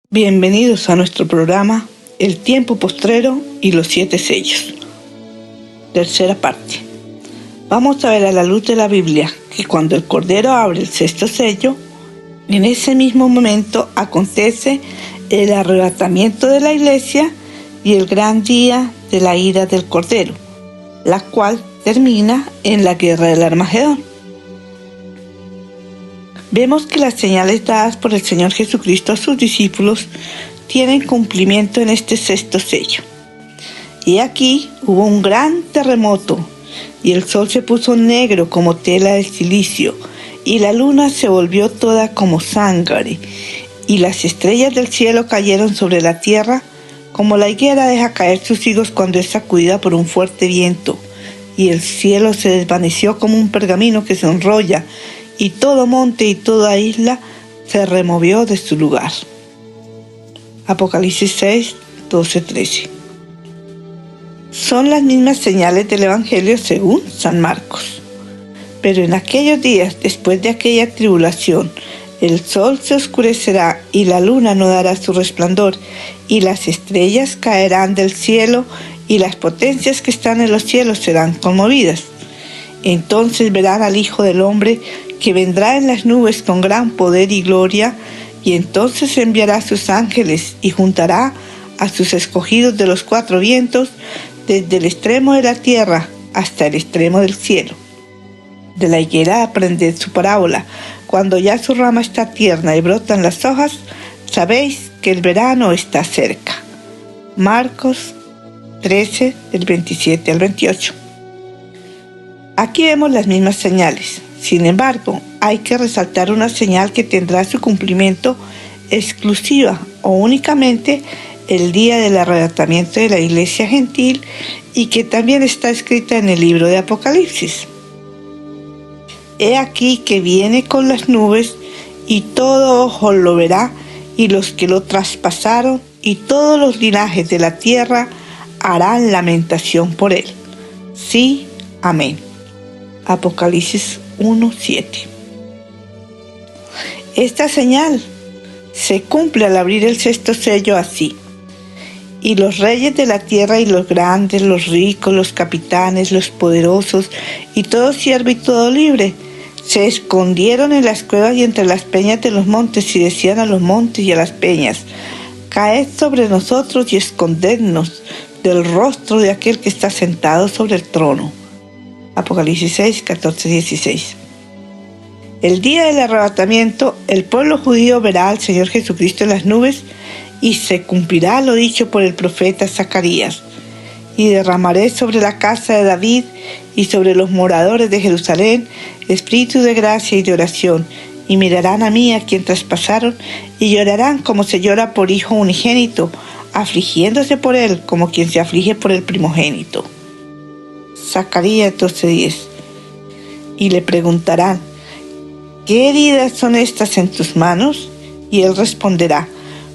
Bienvenidos a nuestro programa El tiempo postrero y los 7 sellos. Tercera parte. Vamos a ver a la luz de la Biblia que cuando el Cordero abre el 6º sello, en ese mismo momento acontece el arrebatamiento de la iglesia y el gran día de la ira del Cordero, la cual termina en la guerra del Armagedón. Vemos que las señales dadas por el Señor Jesucristo a sus discípulos tienen cumplimiento en este 6º sello. Y aquí hubo un gran terremoto, y el sol se puso negro como tela de silicio, y la luna se volvió toda como sangre, y las estrellas del cielo cayeron sobre la tierra, como la higuera deja caer sus higos cuando es sacudida por un fuerte viento, y el cielo se desvaneció como un pergamino que se enrolla, y todo monte y toda isla se removió de su lugar. Apocalipsis 6, 12, 13. Son las mismas señales del Evangelio según San Marcos. Pero en aquellos días, después de aquella tribulación, el sol se oscurecerá y la luna no dará su resplandor, y las estrellas caerán del cielo, y las potencias que están en los cielos serán conmovidas. Entonces verán al Hijo del Hombre que vendrá en las nubes con gran poder y gloria, y entonces enviará a sus ángeles y juntará a sus escogidos de los 4 vientos, desde el extremo de la tierra hasta el extremo del cielo. De la higuera aprended su parábola: cuando ya su rama está tierna y brotan las hojas, sabéis que el verano está cerca. Marcos 13, del 27 al 28. Aquí vemos las mismas señales. Sin embargo, hay que resaltar una señal que tendrá su cumplimiento exclusiva o únicamente el día del arrebatamiento de la iglesia gentil, y que también está escrita en el libro de Apocalipsis. He aquí que viene con las nubes, y todo ojo lo verá, y los que lo traspasaron, y todos los linajes de la tierra harán lamentación por él. Sí, amén. Apocalipsis 1:7. Esta señal se cumple al abrir el 6º sello así: y los reyes de la tierra, y los grandes, los ricos, los capitanes, los poderosos, y todo siervo y todo libre, se escondieron en las cuevas y entre las peñas de los montes, y decían a los montes y a las peñas: caed sobre nosotros y escondednos del rostro de aquel que está sentado sobre el trono. Apocalipsis 6, 14, 16. El día del arrebatamiento, el pueblo judío verá al Señor Jesucristo en las nubes, y se cumplirá lo dicho por el profeta Zacarías: y derramaré sobre la casa de David y sobre los moradores de Jerusalén espíritu de gracia y de oración, y mirarán a mí a quien traspasaron, y llorarán como se llora por hijo unigénito, afligiéndose por él como quien se aflige por el primogénito. Zacarías 12:10. Y le preguntarán: ¿qué heridas son estas en tus manos? Y él responderá: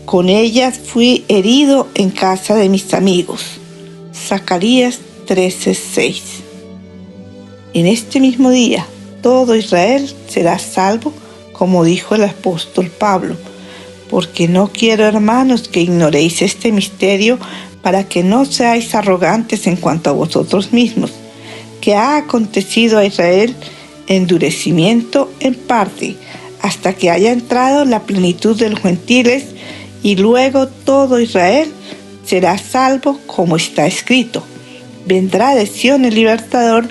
con ellas fui herido en casa de mis amigos. Zacarías 13:6. En este mismo día, todo Israel será salvo, como dijo el apóstol Pablo: porque no quiero, hermanos, que ignoréis este misterio, para que no seáis arrogantes en cuanto a vosotros mismos, que ha acontecido a Israel endurecimiento en parte, hasta que haya entrado la plenitud de los gentiles, y luego todo Israel será salvo, como está escrito: vendrá de Sión el libertador,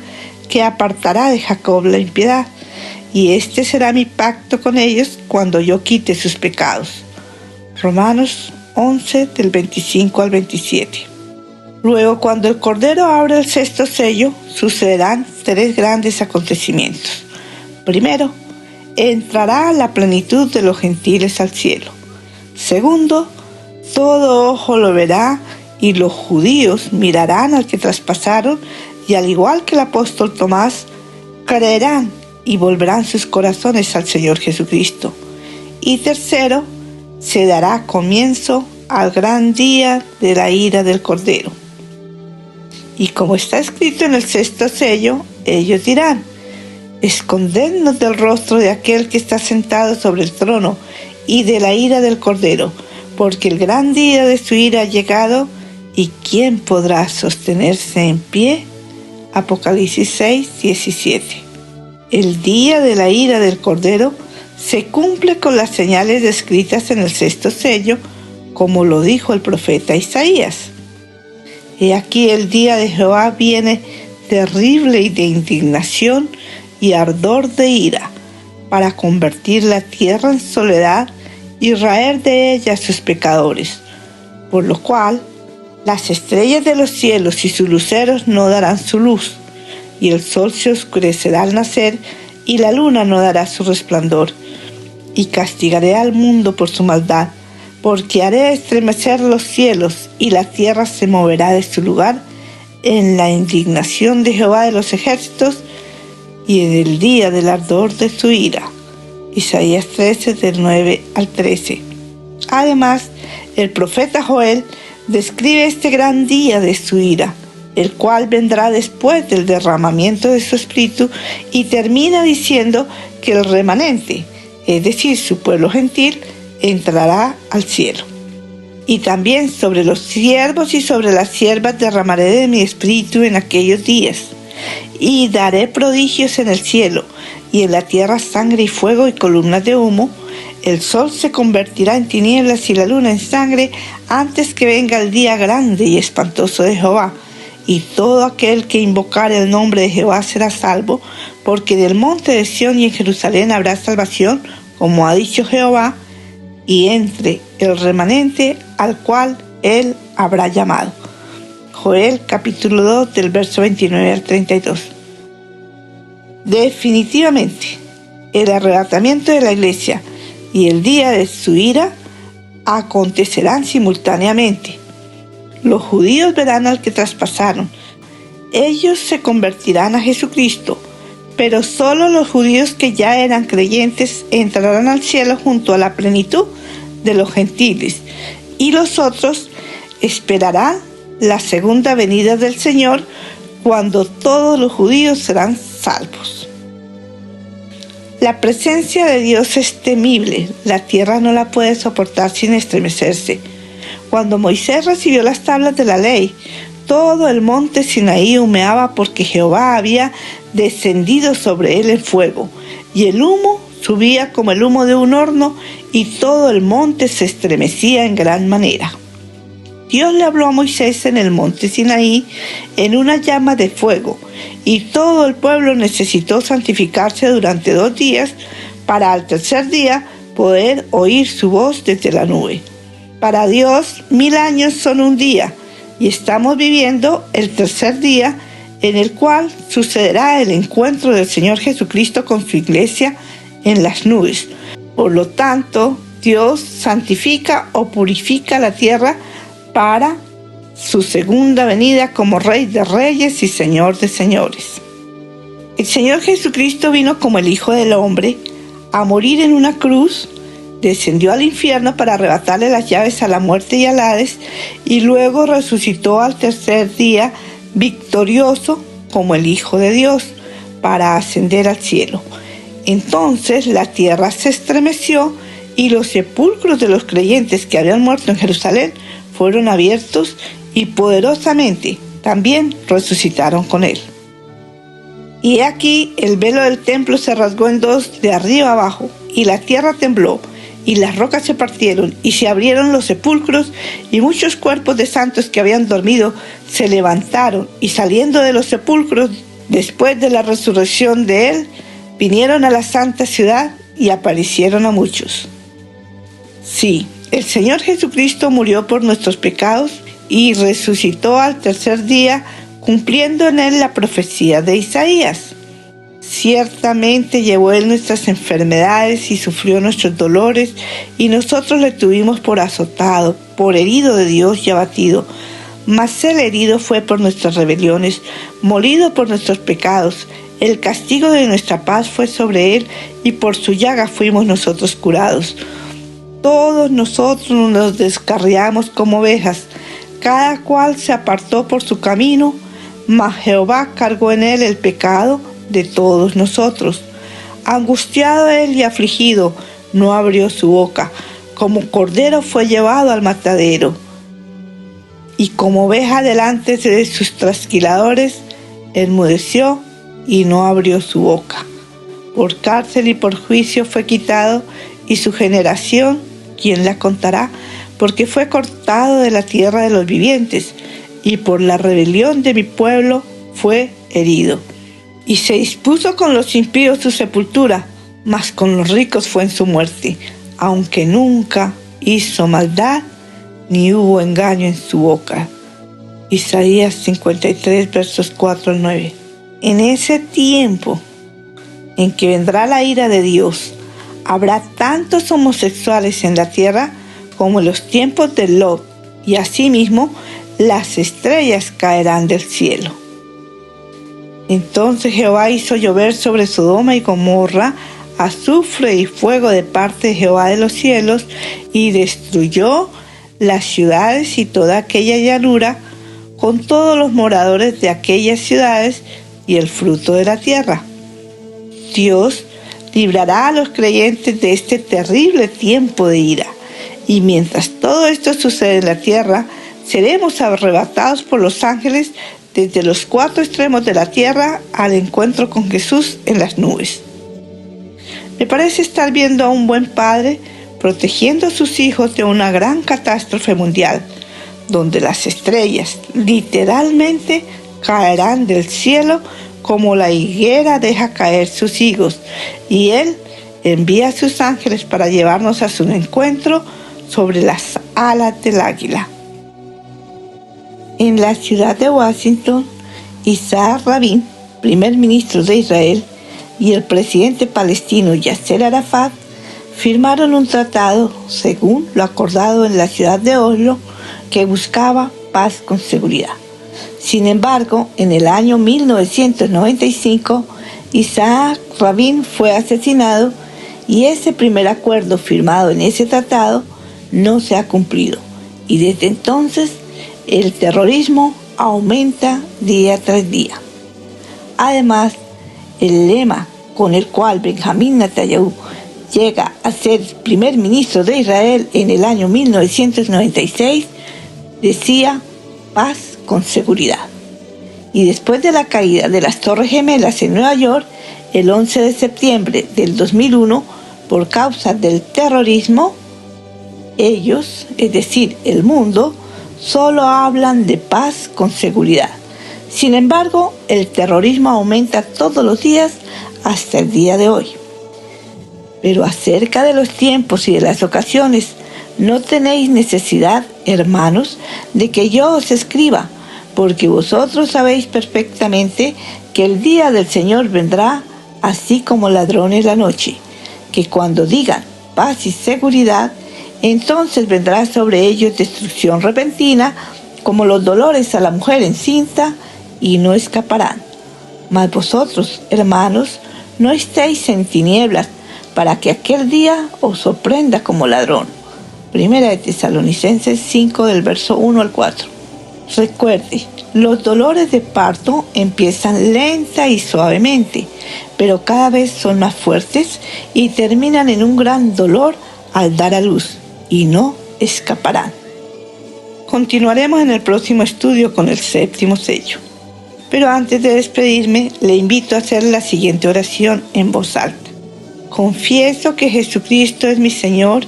que apartará de Jacob la impiedad, y este será mi pacto con ellos cuando yo quite sus pecados. Romanos 11, del 25 al 27. Luego, cuando el Cordero abra el 6º sello, sucederán 3 grandes acontecimientos. Primero, entrará la plenitud de los gentiles al cielo. Segundo, todo ojo lo verá, y los judíos mirarán al que traspasaron, y al igual que el apóstol Tomás, creerán y volverán sus corazones al Señor Jesucristo. Y tercero, se dará comienzo al gran día de la ira del Cordero. Y como está escrito en el 6º sello, ellos dirán: escondednos del rostro de aquel que está sentado sobre el trono y de la ira del Cordero, porque el gran día de su ira ha llegado, ¿y quién podrá sostenerse en pie? Apocalipsis 6, 17. El día de la ira del Cordero se cumple con las señales descritas en el sexto sello, como lo dijo el profeta Isaías. He aquí el día de Jehová viene terrible y de indignación y ardor de ira, para convertir la tierra en soledad y raer de ella a sus pecadores, por lo cual las estrellas de los cielos y sus luceros no darán su luz, y el sol se oscurecerá al nacer, y la luna no dará su resplandor. Y castigaré al mundo por su maldad, porque haré estremecer los cielos, y la tierra se moverá de su lugar en la indignación de Jehová de los ejércitos, y en el día del ardor de su ira. Isaías 13, del 9 al 13. Además, el profeta Joel describe este gran día de su ira, el cual vendrá después del derramamiento de su espíritu, y termina diciendo que el remanente, es decir, su pueblo gentil, entrará al cielo. Y también sobre los siervos y sobre las siervas derramaré de mi espíritu en aquellos días, y daré prodigios en el cielo, y en la tierra sangre y fuego y columnas de humo. El sol se convertirá en tinieblas y la luna en sangre, antes que venga el día grande y espantoso de Jehová. Y todo aquel que invocare el nombre de Jehová será salvo, porque del monte de Sión y en Jerusalén habrá salvación, como ha dicho Jehová, y entre el remanente al cual él habrá llamado. Joel capítulo 2 del verso 29 al 32. Definitivamente, el arrebatamiento de la iglesia y el día de su ira acontecerán simultáneamente. Los judíos verán al que traspasaron. Ellos se convertirán a Jesucristo, pero solo los judíos que ya eran creyentes entrarán al cielo junto a la plenitud de los gentiles, y los otros esperarán la segunda venida del Señor, cuando todos los judíos serán salvos. La presencia de Dios es temible, la tierra no la puede soportar sin estremecerse. Cuando Moisés recibió las tablas de la ley, todo el monte Sinaí humeaba, porque Jehová había descendido sobre él en fuego, y el humo subía como el humo de un horno, y todo el monte se estremecía en gran manera. Dios le habló a Moisés en el monte Sinaí en una llama de fuego, y todo el pueblo necesitó santificarse durante 2 días para al tercer día poder oír su voz desde la nube. Para Dios 1000 años son un día, y estamos viviendo el tercer día, en el cual sucederá el encuentro del Señor Jesucristo con su iglesia en las nubes. Por lo tanto, Dios santifica o purifica la tierra para su segunda venida como Rey de Reyes y Señor de Señores. El Señor Jesucristo vino como el Hijo del Hombre a morir en una cruz, descendió al infierno para arrebatarle las llaves a la muerte y al Hades, y luego resucitó al tercer día victorioso como el Hijo de Dios para ascender al cielo. Entonces la tierra se estremeció, y los sepulcros de los creyentes que habían muerto en Jerusalén fueron abiertos, y poderosamente también resucitaron con él. Y he aquí el velo del templo se rasgó en 2 de arriba abajo, y la tierra tembló, y las rocas se partieron, y se abrieron los sepulcros, y muchos cuerpos de santos que habían dormido se levantaron, y saliendo de los sepulcros después de la resurrección de él, vinieron a la santa ciudad y aparecieron a muchos. Sí, el Señor Jesucristo murió por nuestros pecados y resucitó al tercer día, cumpliendo en él la profecía de Isaías. Ciertamente llevó él nuestras enfermedades y sufrió nuestros dolores, y nosotros le tuvimos por azotado, por herido de Dios y abatido. Mas él herido fue por nuestras rebeliones, molido por nuestros pecados. El castigo de nuestra paz fue sobre él, y por su llaga fuimos nosotros curados. Todos nosotros nos descarriamos como ovejas, cada cual se apartó por su camino, mas Jehová cargó en él el pecado de todos nosotros. Angustiado él y afligido, no abrió su boca. como cordero fue llevado al matadero, y como oveja delante de sus trasquiladores, enmudeció y no abrió su boca. Por cárcel y por juicio fue quitado, y su generación, ¿quién la contará? Porque fue cortado de la tierra de los vivientes, y por la rebelión de mi pueblo fue herido. Y se dispuso con los impíos su sepultura, mas con los ricos fue en su muerte, aunque nunca hizo maldad, ni hubo engaño en su boca. Isaías 53, versos 4 al 9. En ese tiempo en que vendrá la ira de Dios, habrá tantos homosexuales en la tierra como en los tiempos de Lot, y asimismo las estrellas caerán del cielo. Entonces Jehová hizo llover sobre Sodoma y Gomorra azufre y fuego de parte de Jehová de los cielos, y destruyó las ciudades y toda aquella llanura, con todos los moradores de aquellas ciudades y el fruto de la tierra. Dios librará a los creyentes de este terrible tiempo de ira, y mientras todo esto sucede en la tierra, seremos arrebatados por los ángeles desde los 4 extremos de la tierra al encuentro con Jesús en las nubes. Me parece estar viendo a un buen padre protegiendo a sus hijos de una gran catástrofe mundial, donde las estrellas literalmente caerán del cielo como la higuera deja caer sus higos, y Él envía a sus ángeles para llevarnos a su encuentro sobre las alas del águila. En la ciudad de Washington, Isaac Rabin, primer ministro de Israel, y el presidente palestino Yasser Arafat firmaron un tratado, según lo acordado en la ciudad de Oslo, que buscaba paz con seguridad. Sin embargo, en el año 1995, Isaac Rabin fue asesinado, y ese primer acuerdo firmado en ese tratado no se ha cumplido, y desde entonces el terrorismo aumenta día tras día. Además, el lema con el cual Benjamín Netanyahu llega a ser primer ministro de Israel en el año 1996 decía paz con seguridad. Y después de la caída de las Torres Gemelas en Nueva York, el 11 de septiembre del 2001, por causa del terrorismo, ellos, es decir, el mundo, solo hablan de paz con seguridad. Sin embargo, el terrorismo aumenta todos los días hasta el día de hoy. Pero acerca de los tiempos y de las ocasiones, no tenéis necesidad, hermanos, de que yo os escriba, porque vosotros sabéis perfectamente que el día del Señor vendrá así como ladrón en la noche, que cuando digan paz y seguridad, entonces vendrá sobre ellos destrucción repentina, como los dolores a la mujer encinta, y no escaparán. Mas vosotros, hermanos, no estéis en tinieblas, para que aquel día os sorprenda como ladrón. Primera de Tesalonicenses 5, del verso 1 al 4. Recuerde, los dolores de parto empiezan lenta y suavemente, pero cada vez son más fuertes y terminan en un gran dolor al dar a luz, y no escaparán. Continuaremos en el próximo estudio con el 7º sello. Pero antes de despedirme, le invito a hacer la siguiente oración en voz alta. Confieso que Jesucristo es mi Señor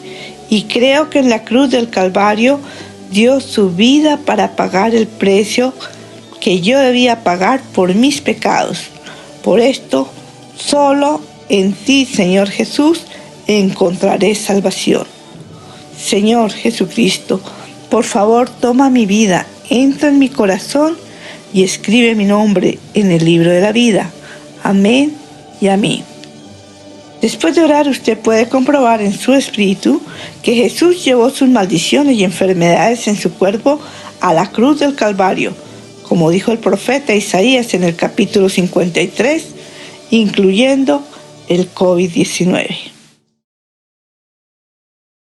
y creo que en la cruz del Calvario dio su vida para pagar el precio que yo debía pagar por mis pecados. Por esto, solo en ti, Señor Jesús, encontraré salvación. Señor Jesucristo, por favor, toma mi vida, entra en mi corazón y escribe mi nombre en el libro de la vida. Amén y amén. Después de orar, usted puede comprobar en su espíritu que Jesús llevó sus maldiciones y enfermedades en su cuerpo a la cruz del Calvario, como dijo el profeta Isaías en el capítulo 53, incluyendo el COVID-19.